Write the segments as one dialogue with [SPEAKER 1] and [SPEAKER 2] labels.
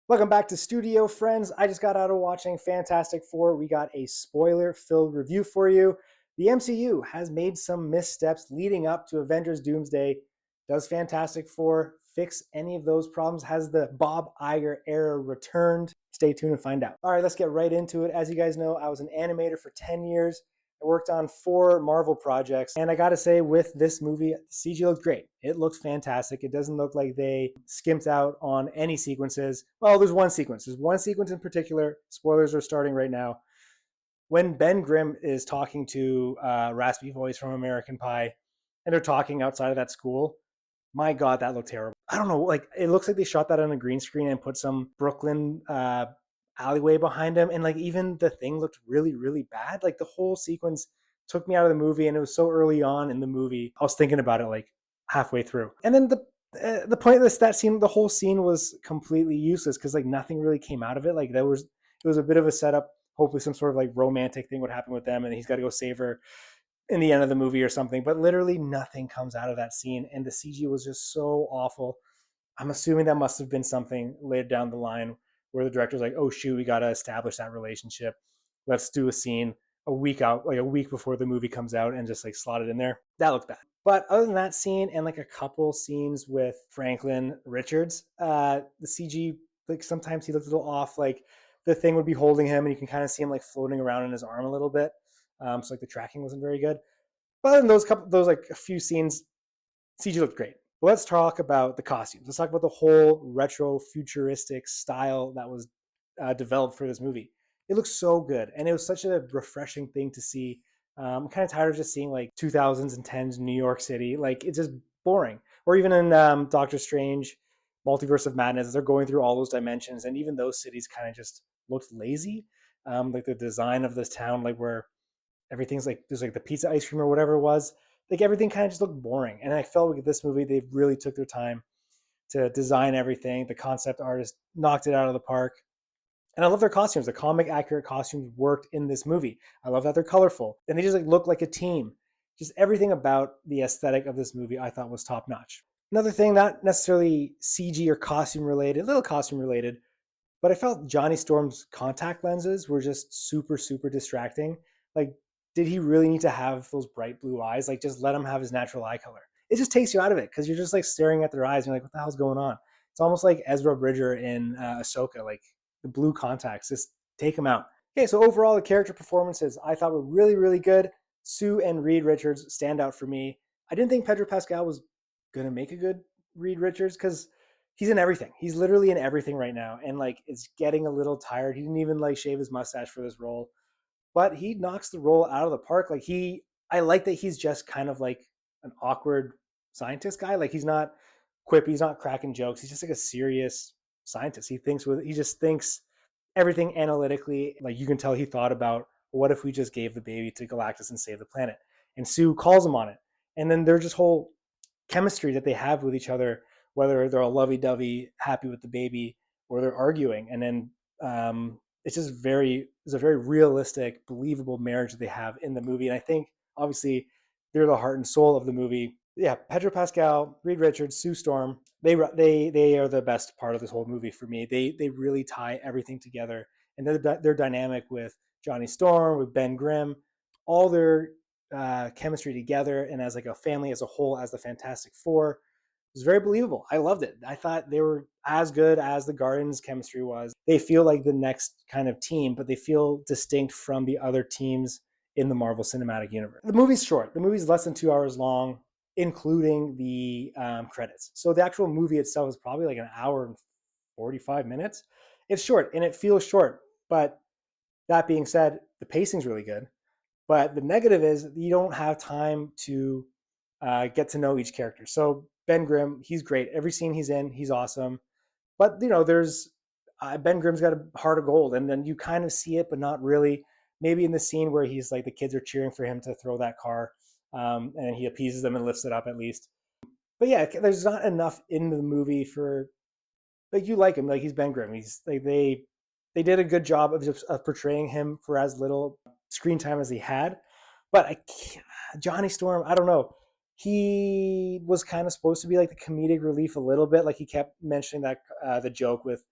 [SPEAKER 1] Welcome back to Studio Friends. I just got out of watching Fantastic Four. We got a spoiler-filled review for you. The MCU has made some missteps leading up to Avengers Doomsday. Does Fantastic Four fix any of those problems? Has the Bob Iger era returned? Stay tuned and find out. All right, let's get right into it. As you guys know, I was an animator for 10 years. I worked on 4 Marvel projects, and I gotta say, with this movie, the CG looked great. It looked fantastic. It doesn't look like they skimped out on any sequences. Well, there's one sequence. There's one sequence in particular. Spoilers are starting right now. When Ben Grimm is talking to Raspy Voice from American Pie, and they're talking outside of that school, my God, that looked terrible. I don't know, like it looks like they shot that on a green screen and put some Brooklyn alleyway behind him, and like even the thing looked really, really bad. Like the whole sequence took me out of the movie, and it was so early on in the movie. I was thinking about it like halfway through, and then the point of that scene, the whole scene was completely useless because like nothing really came out of it. Like there was it was a bit of a setup. Hopefully, some sort of like romantic thing would happen with them, and he's got to go save her in the end of the movie or something. But literally nothing comes out of that scene, and the CG was just so awful. I'm assuming that must have been something later down the line where the director's like, "Oh shoot, we got to establish that relationship. Let's do a scene a week out, like a week before the movie comes out, and just like slot it in there." That looked bad. But other than that scene and like a couple scenes with Franklin Richards, the CG, like sometimes he looked a little off. Like the thing would be holding him, and you can kind of see him like floating around in his arm a little bit. So like the tracking wasn't very good. But in those like a few scenes, CG looked great. But let's talk about the costumes. Let's talk about the whole retro futuristic style that was developed for this movie. It looks so good, and it was such a refreshing thing to see. I'm kind of tired of just seeing like 2000s and 10s New York City. Like it's just boring. Or even in Doctor Strange, Multiverse of Madness, they're going through all those dimensions, and even those cities kind of just looked lazy. Like the design of this town, like where everything's like there's like the pizza ice cream or whatever it was. Like everything kind of just looked boring. And I felt like this movie, they really took their time to design everything. The concept artist knocked it out of the park. And I love their costumes. The comic accurate costumes worked in this movie. I love that they're colorful. And they just like look like a team. Just everything about the aesthetic of this movie I thought was top notch. Another thing, not necessarily CG or costume related, a little costume related, but I felt Johnny Storm's contact lenses were just super, super distracting. Like, did he really need to have those bright blue eyes? Like, just let him have his natural eye color. It just takes you out of it because you're just like staring at their eyes and you're like, what the hell's going on? It's almost like Ezra Bridger in Ahsoka, like the blue contacts, just take them out. Okay, so overall, the character performances I thought were really, really good. Sue and Reed Richards stand out for me. I didn't think Pedro Pascal was going to make a good Reed Richards because he's in everything. He's literally in everything right now, and like it's getting a little tired. He didn't even like shave his mustache for this role, but he knocks the role out of the park. Like I like that he's just kind of like an awkward scientist guy. Like he's not quippy, he's not cracking jokes. He's just like a serious scientist. He just thinks everything analytically. Like you can tell he thought about what if we just gave the baby to Galactus and save the planet. And Sue calls him on it, and then their just whole chemistry that they have with each other, whether they're all lovey-dovey, happy with the baby, or they're arguing, and then it's a very realistic, believable marriage that they have in the movie. And I think obviously they're the heart and soul of the movie. Yeah, Pedro Pascal, Reed Richards, Sue Storm, they are the best part of this whole movie for me. They really tie everything together, and their dynamic with Johnny Storm, with Ben Grimm, all their chemistry together and as like a family as a whole, as the Fantastic Four, it was very believable. I loved it. I thought they were as good as the Guardians chemistry was. They feel like the next kind of team, but they feel distinct from the other teams in the Marvel Cinematic Universe. The movie's short. The movie's less than 2 hours long, including the credits. So the actual movie itself is probably like an hour and 45 minutes. It's short and it feels short, but that being said, the pacing's really good. But the negative is you don't have time to get to know each character. So Ben Grimm, he's great. Every scene he's in, he's awesome. But you know, there's Ben Grimm's got a heart of gold, and then you kind of see it, but not really. Maybe in the scene where he's like the kids are cheering for him to throw that car, and he appeases them and lifts it up at least. But yeah, there's not enough in the movie for like you like him, like he's Ben Grimm. He's like they did a good job of portraying him for as little screen time as he had. But Johnny Storm, I don't know. He was kind of supposed to be like the comedic relief a little bit. Like he kept mentioning that the joke with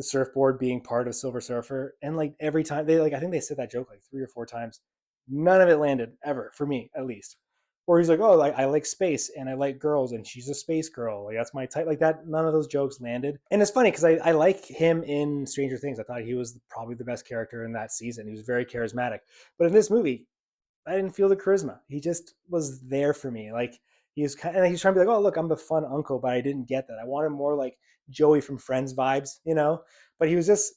[SPEAKER 1] the surfboard being part of Silver Surfer. And like every time they like, I think they said that joke like 3 or 4 times. None of it landed ever for me, at least. Or he's like, oh, like I like space and I like girls and she's a space girl. Like that's my type. Like that, none of those jokes landed. And it's funny because I like him in Stranger Things. I thought he was probably the best character in that season. He was very charismatic. But in this movie, I didn't feel the charisma. He just was there for me. Like he was kind of, he's trying to be like, oh look, I'm the fun uncle, but I didn't get that. I wanted more like Joey from Friends vibes, you know. But he was just,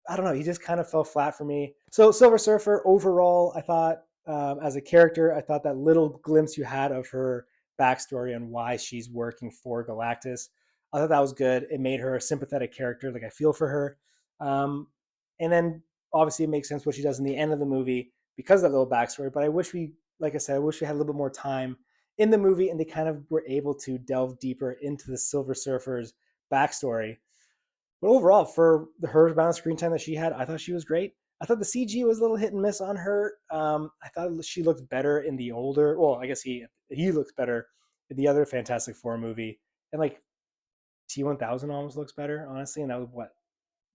[SPEAKER 1] I don't know, he just kind of fell flat for me. So Silver Surfer overall, I thought as a character, I thought that little glimpse you had of her backstory and why she's working for Galactus, I thought that was good. It made her a sympathetic character. Like I feel for her. And then obviously it makes sense what she does in the end of the movie because of that little backstory. But I wish we, like I said, I wish we had a little bit more time in the movie and they kind of were able to delve deeper into the Silver Surfer's backstory. But overall, for her amount of screen time that she had, I thought she was great. I thought the CG was a little hit and miss on her. I thought she looked better in the older. Well, I guess he looks better in the other Fantastic Four movie, and like T1000 almost looks better, honestly. And that was what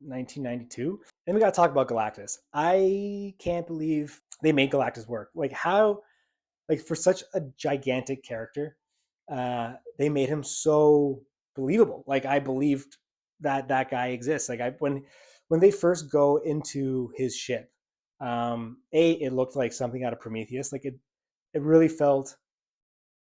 [SPEAKER 1] 1992. And we got to talk about Galactus. I can't believe they made Galactus work. Like how, like for such a gigantic character, they made him so believable. Like I believed that that guy exists. Like I when they first go into his ship, it looked like something out of Prometheus. Like it really felt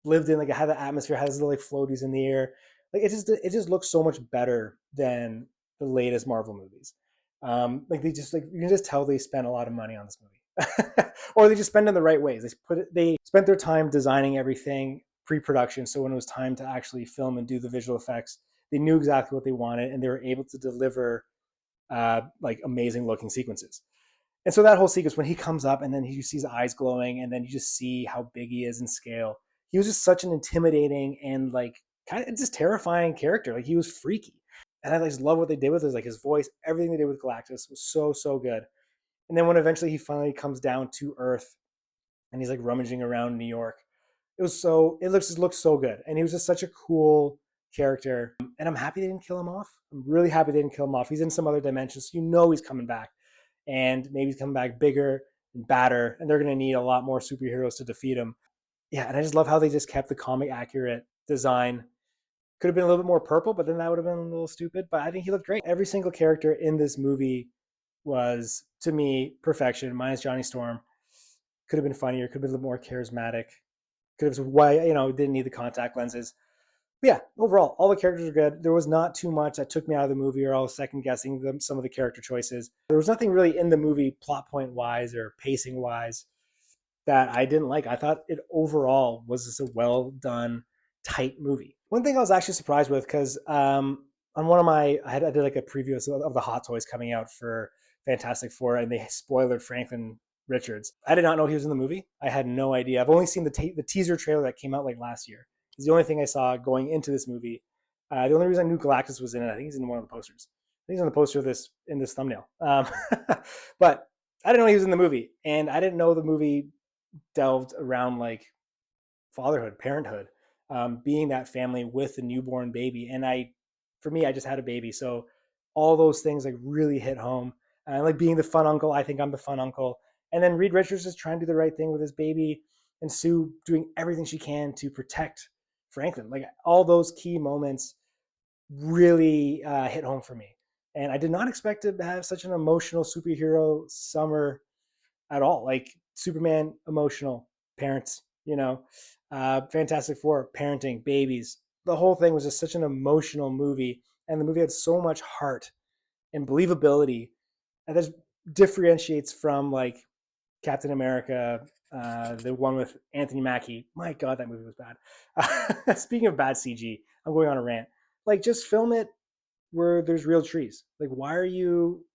[SPEAKER 1] lived in. Like it had the atmosphere, had these little like floaties in the air. Like it just looks so much better than the latest Marvel movies. Like they just like you can just tell they spent a lot of money on this movie, or they just spend it in the right ways. They spent their time designing everything pre-production, so when it was time to actually film and do the visual effects, they knew exactly what they wanted, and they were able to deliver like amazing looking sequences. And so that whole sequence when he comes up and then you see his eyes glowing and then you just see how big he is in scale. He was just such an intimidating and like kind of just terrifying character. Like he was freaky. And I just love what they did with his like his voice, everything they did with Galactus was so good. And then when eventually he finally comes down to Earth and he's like rummaging around New York, it looks so good. And he was just such a cool character. And I'm happy they didn't kill him off. I'm really happy they didn't kill him off. He's in some other dimensions. So you know he's coming back and maybe he's coming back bigger and badder, and they're going to need a lot more superheroes to defeat him. Yeah, and I just love how they just kept the comic accurate design. Could have been a little bit more purple, but then that would have been a little stupid. But I think he looked great. Every single character in this movie was, to me, perfection, minus Johnny Storm. Could have been funnier, could have been a little more charismatic. Could have why didn't need the contact lenses. But yeah, overall, all the characters are good. There was not too much that took me out of the movie or I was second guessing them, some of the character choices. There was nothing really in the movie plot point wise or pacing wise that I didn't like. I thought it overall was just a well done, tight movie. One thing I was actually surprised with because on one of I did like a preview of the Hot Toys coming out for Fantastic Four, and they spoiled Franklin Richards. I did not know he was in the movie. I had no idea. I've only seen the teaser trailer that came out like last year. It's the only thing I saw going into this movie. The only reason I knew Galactus was in it, I think he's in one of the posters. I think he's on the poster of this in this thumbnail. But I didn't know he was in the movie, and I didn't know the movie delved around like fatherhood, parenthood, being that family with a newborn baby. And for me, I just had a baby, so all those things like really hit home. And like being the fun uncle, I think I'm the fun uncle. And then Reed Richards is trying to do the right thing with his baby, and Sue doing everything she can to protect Franklin. Like all those key moments really hit home for me. And I did not expect to have such an emotional superhero summer at all. Like Superman, emotional, parents, Fantastic Four, parenting, babies. The whole thing was just such an emotional movie, and the movie had so much heart and believability, and that differentiates from like Captain America, the one with Anthony Mackie. My God, that movie was bad. Speaking of bad CG, I'm going on a rant. Like, just film it where there's real trees. Like, why are you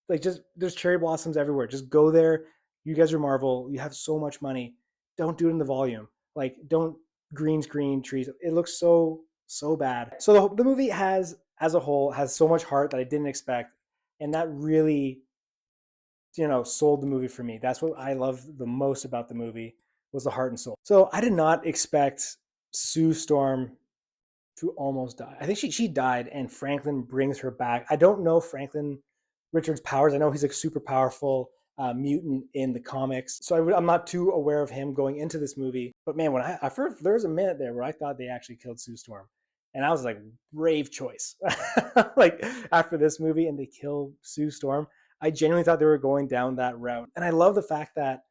[SPEAKER 1] like just there's cherry blossoms everywhere. Just go there. You guys are Marvel. You have so much money. Don't do it in the volume. Like don't green screen trees. It looks so bad. So the movie has as a whole has so much heart that I didn't expect, and that really sold the movie for me. That's what I love the most about the movie was the heart and soul. So I did not expect Sue Storm to almost die. I think she died, and Franklin brings her back. I don't know Franklin Richards' powers. I know he's like super powerful mutant in the comics, so I'm not too aware of him going into this movie. But man, when I first there was a minute there where I thought they actually killed Sue Storm, and I was like, brave choice. Like after this movie, and they kill Sue Storm, I genuinely thought they were going down that route, and I love the fact that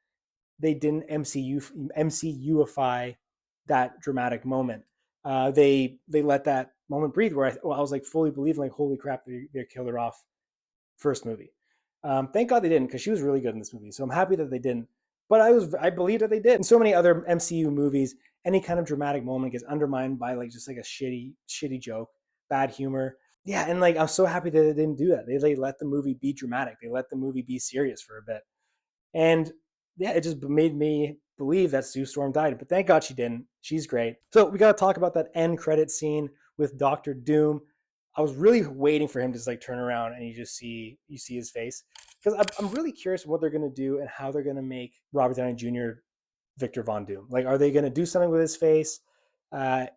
[SPEAKER 1] they didn't MCUify that dramatic moment. They let that moment breathe. Where I was like fully believing, like, holy crap, they killed her off first movie. Thank God they didn't, because she was really good in this movie. So I'm happy that they didn't. But I believe that they did. In so many other MCU movies, any kind of dramatic moment gets undermined by like just like a shitty joke, bad humor. Yeah, and like I'm so happy that they didn't do that. They let the movie be dramatic. They let the movie be serious for a bit. And yeah, it just made me believe that Sue Storm died. But thank God she didn't. She's great. So we got to talk about that end credit scene with Doctor Doom. I was really waiting for him to just like turn around and you see his face, because I'm really curious what they're gonna do and how they're gonna make Robert Downey Jr. Victor Von Doom. Like, are they gonna do something with his face?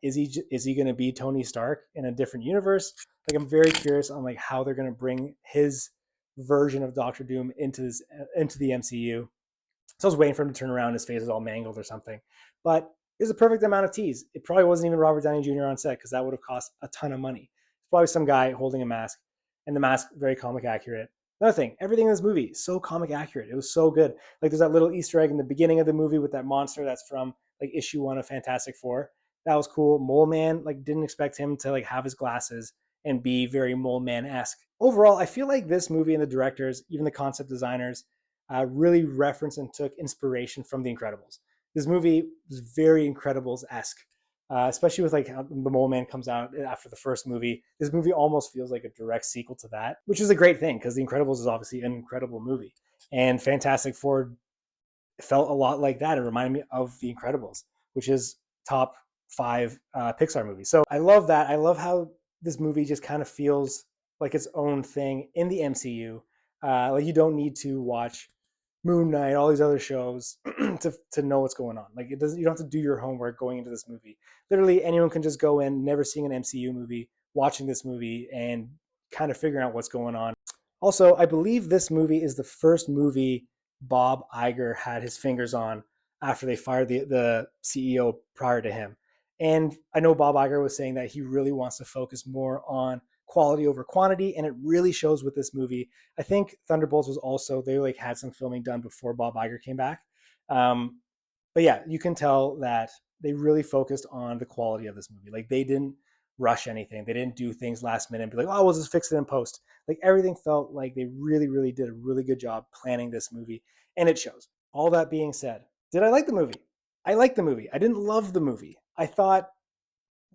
[SPEAKER 1] Is he gonna be Tony Stark in a different universe? Like, I'm very curious on like how they're gonna bring his version of Doctor Doom into the MCU. So I was waiting for him to turn around, his face is all mangled or something. But it was a perfect amount of tease. It probably wasn't even Robert Downey Jr. on set, because that would have cost a ton of money. It's probably some guy holding a mask, and the mask very comic accurate. Another thing, everything in this movie so comic accurate. It was so good. Like, there's that little Easter egg in the beginning of the movie with that monster that's from like issue 1 of Fantastic Four. That was cool. Mole Man, like, didn't expect him to like have his glasses and be very Mole Man esque. Overall, I feel like this movie and the directors, even the concept designers, really referenced and took inspiration from The Incredibles. This movie was very Incredibles esque, especially with like how the Mole Man comes out after the first movie. This movie almost feels like a direct sequel to that, which is a great thing, because The Incredibles is obviously an incredible movie, and Fantastic Four felt a lot like that. It reminded me of The Incredibles, which is top 5 Pixar movies. So I love that. I love how this movie just kind of feels like its own thing in the MCU. Like, you don't need to watch Moon Knight, all these other shows to know what's going on. Like, it doesn't. You don't have to do your homework going into this movie. Literally, anyone can just go in, never seeing an MCU movie, watching this movie, and kind of figuring out what's going on. Also, I believe this movie is the first movie Bob Iger had his fingers on after they fired the CEO prior to him. And I know Bob Iger was saying that he really wants to focus more on quality over quantity, and it really shows with this movie. I think Thunderbolts was also, they like had some filming done before Bob Iger came back. Um, but yeah, you can tell that they really focused on the quality of this movie. Like, they didn't rush anything. They didn't do things last minute and be like, oh, we'll just fix it in post. Like, everything felt like they really did a really good job planning this movie, and it shows. All that being said, did I like the movie? I liked the movie. I didn't love the movie. I thought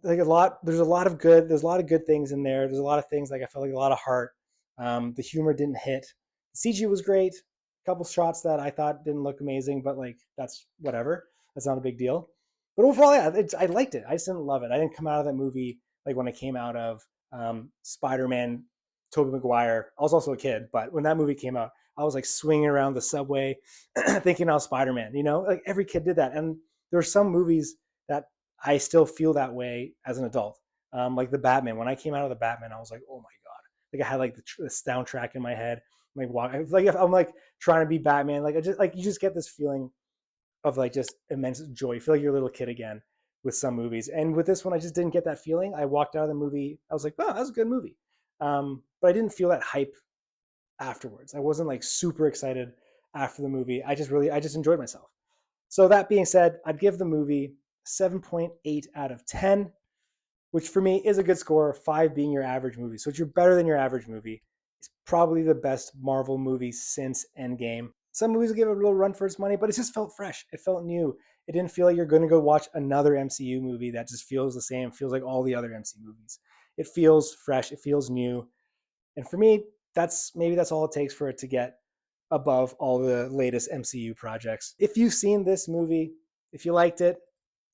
[SPEAKER 1] like there's a lot of good things in there. There's a lot of things, like, I felt like a lot of heart. The humor didn't hit. The CG was great. A couple shots that I thought didn't look amazing, but like, that's whatever. That's not a big deal. But overall, yeah, I liked it. I just didn't love it. I didn't come out of that movie like when I came out of Spider-Man, Tobey Maguire. I was also a kid, but when that movie came out, I was like swinging around the subway, thinking I was Spider-Man. You know, like every kid did that. And there are some movies that I still feel that way as an adult. Like the Batman. When I came out of the Batman, I was like, oh my god! Like, I had like the soundtrack in my head. Like if I'm like trying to be Batman. Like, I just like, you just get this feeling of like just immense joy. You feel like you're a little kid again with some movies. And with this one, I just didn't get that feeling. I walked out of the movie. I was like, oh, that was a good movie. But I didn't feel that hype afterwards. I wasn't like super excited after the movie. I just enjoyed myself. So that being said, I'd give the movie 7.8 out of 10, which for me is a good score, 5 being your average movie. So if you're better than your average movie, it's probably the best Marvel movie since Endgame. Some movies will give it a real run for its money, but it just felt fresh. It felt new. It didn't feel like you're going to go watch another MCU movie that just feels the same, feels like all the other MCU movies. It feels fresh. It feels new. And for me, that's all it takes for it to get above all the latest MCU projects. If you've seen this movie, if you liked it,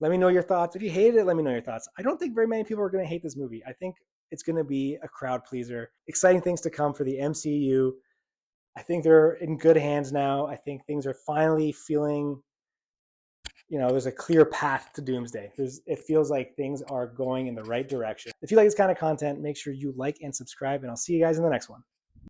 [SPEAKER 1] let me know your thoughts. If you hated it, let me know your thoughts. I don't think very many people are going to hate this movie. I think it's going to be a crowd pleaser. Exciting things to come for the MCU. I think they're in good hands now. I think things are finally feeling there's a clear path to doomsday. It feels like things are going in the right direction. If you like this kind of content, make sure you like and subscribe, and I'll see you guys in the next one.